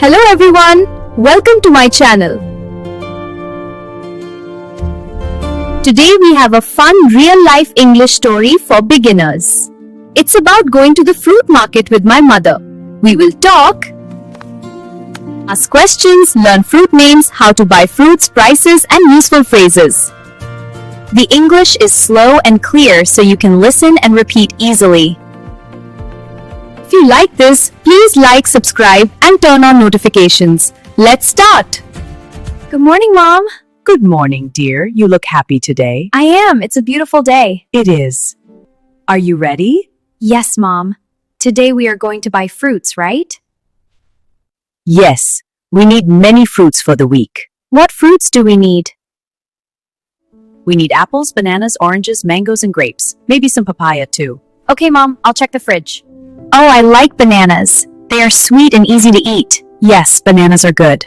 Hello everyone, welcome to my channel. Today we have a fun real-life English story for beginners. It's about going to the fruit market with my mother. We will talk, ask questions, learn fruit names, how to buy fruits, prices, and useful phrases. The English is slow and clear so you can listen and repeat easily. If you like this, please like, subscribe, and turn on notifications. Let's start! Good morning, Mom. Good morning, dear. You look happy today. I am. It's a beautiful day. It is. Are you ready? Yes, Mom. Today we are going to buy fruits, right? Yes. We need many fruits for the week. What fruits do we need? We need apples, bananas, oranges, mangoes, and grapes. Maybe some papaya too. Okay, Mom. I'll check the fridge. Oh, I like bananas. They are sweet and easy to eat. Yes, bananas are good.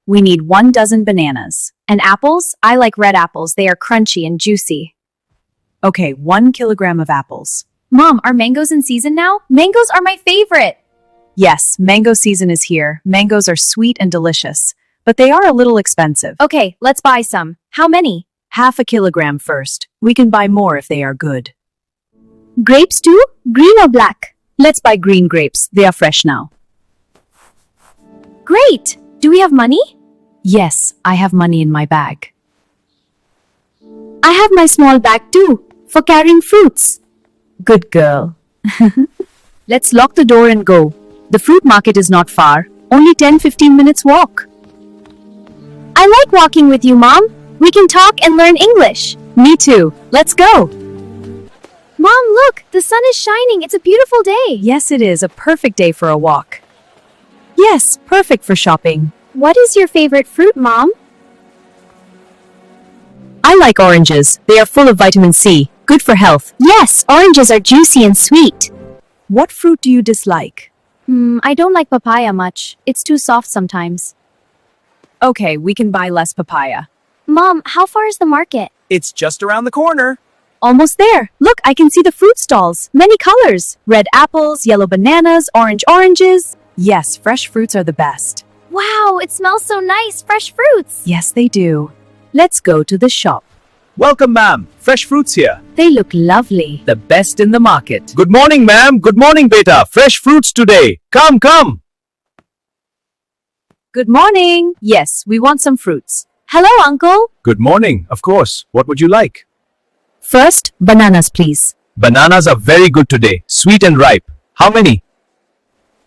We need 1 dozen bananas. And apples? I like red apples. They are crunchy and juicy. Okay, 1 kilogram of apples. Mom, are mangoes in season now? Mangoes are my favorite. Yes, mango season is here. Mangoes are sweet and delicious, but they are a little expensive. Okay, let's buy some. How many? Half a kilogram first. We can buy more if they are good. Grapes too? Green or black? Let's buy green grapes. They are fresh now. Great! Do we have money? Yes, I have money in my bag. I have my small bag too, for carrying fruits. Good girl. Let's lock the door and go. The fruit market is not far. Only 10-15 minutes walk. I like walking with you, Mom. We can talk and learn English. Me too. Let's go. Mom, look! The sun is shining. It's a beautiful day. Yes, it is a perfect day for a walk. Yes, perfect for shopping. What is your favorite fruit, Mom? I like oranges. They are full of vitamin C. Good for health. Yes, oranges are juicy and sweet. What fruit do you dislike? I don't like papaya much. It's too soft sometimes. Okay, we can buy less papaya. Mom, how far is the market? It's just around the corner. Almost there. Look, I can see the fruit stalls. Many colors. Red apples, yellow bananas, orange oranges. Yes, fresh fruits are the best. Wow, it smells so nice. Fresh fruits. Yes, they do. Let's go to the shop. Welcome, ma'am. Fresh fruits here. They look lovely. The best in the market. Good morning, ma'am. Good morning, beta. Fresh fruits today. Come, come. Good morning. Yes, we want some fruits. Hello, Uncle. Good morning. Of course. What would you like? First, bananas, please. Bananas are very good today. Sweet and ripe. How many?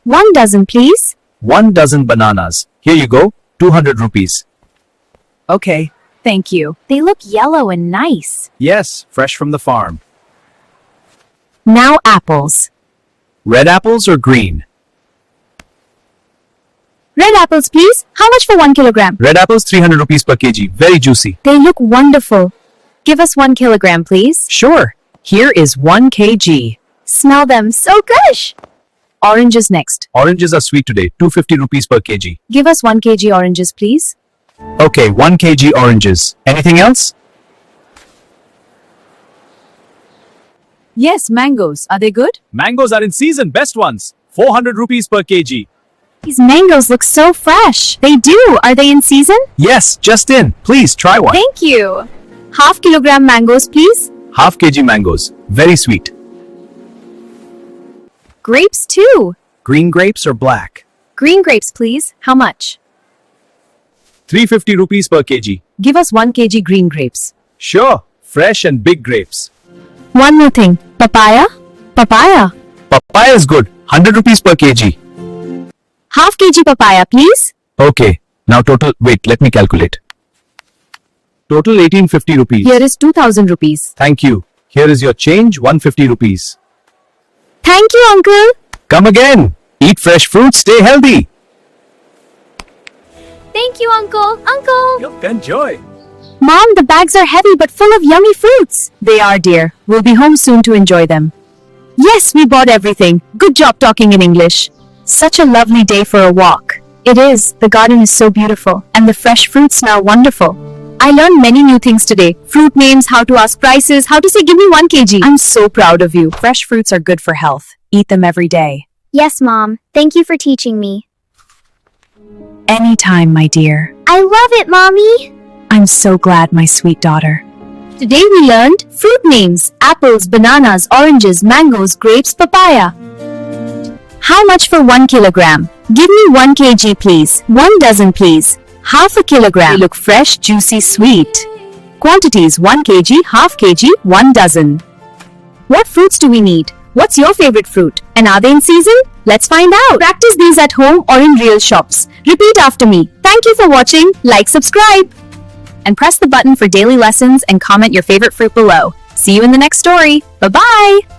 1 dozen, please. 1 dozen bananas. Here you go. 200 rupees. Okay, thank you. They look yellow and nice. Yes, fresh from the farm. Now apples. Red apples or green? Red apples, please. How much for 1 kilogram? Red apples 300 rupees per kg. Very juicy. They look wonderful. Give us 1 kilogram, please. Sure. Here is 1 kg. Smell them. So gosh. Oranges next. Oranges are sweet today. 250 rupees per kg. Give us 1 kg oranges, please. Okay, 1 kg oranges. Anything else? Yes, mangoes. Are they good? Mangoes are in season. Best ones. 400 rupees per kg. These mangoes look so fresh. They do. Are they in season? Yes, just in. Please try one. Thank you. Half kilogram mangoes, please. Half kg mangoes. Very sweet. Grapes too. Green grapes or black? Green grapes, please. How much? 350 rupees per kg. Give us 1 kg green grapes. Sure. Fresh and big grapes. One more thing. Papaya? Papaya. Papaya is good. 100 rupees per kg. Half kg papaya, please. Okay. Now total. Wait, let me calculate. Total 1850 rupees. Here is 2000 rupees. Thank you. Here is your change. 150 rupees. Thank you, Uncle. Come again. Eat fresh fruits. Stay healthy. Thank you, Uncle. Uncle. You'll enjoy. Mom, the bags are heavy but full of yummy fruits. They are, dear. We'll be home soon to enjoy them. Yes, we bought everything. Good job talking in English. Such a lovely day for a walk. It is. The garden is so beautiful, and the fresh fruits smell wonderful. I learned many new things today. Fruit names, how to ask prices, how to say give me 1 kg. I'm so proud of you. Fresh fruits are good for health. Eat them every day. Yes, Mom. Thank you for teaching me. Anytime, my dear. I love it, Mommy. I'm so glad, my sweet daughter. Today we learned fruit names: apples, bananas, oranges, mangoes, grapes, papaya. How much for 1 kilogram? Give me 1 kg please. 1 dozen please. Half a kilogram. They look fresh, juicy, sweet. Quantities: 1 kg, half kg, 1 dozen. What fruits do we need? What's your favorite fruit? And are they in season? Let's find out. Practice these at home or in real shops. Repeat after me. Thank you for watching. Like, subscribe, And press the button for daily lessons and comment your favorite fruit below. See you in the next story. Bye-bye!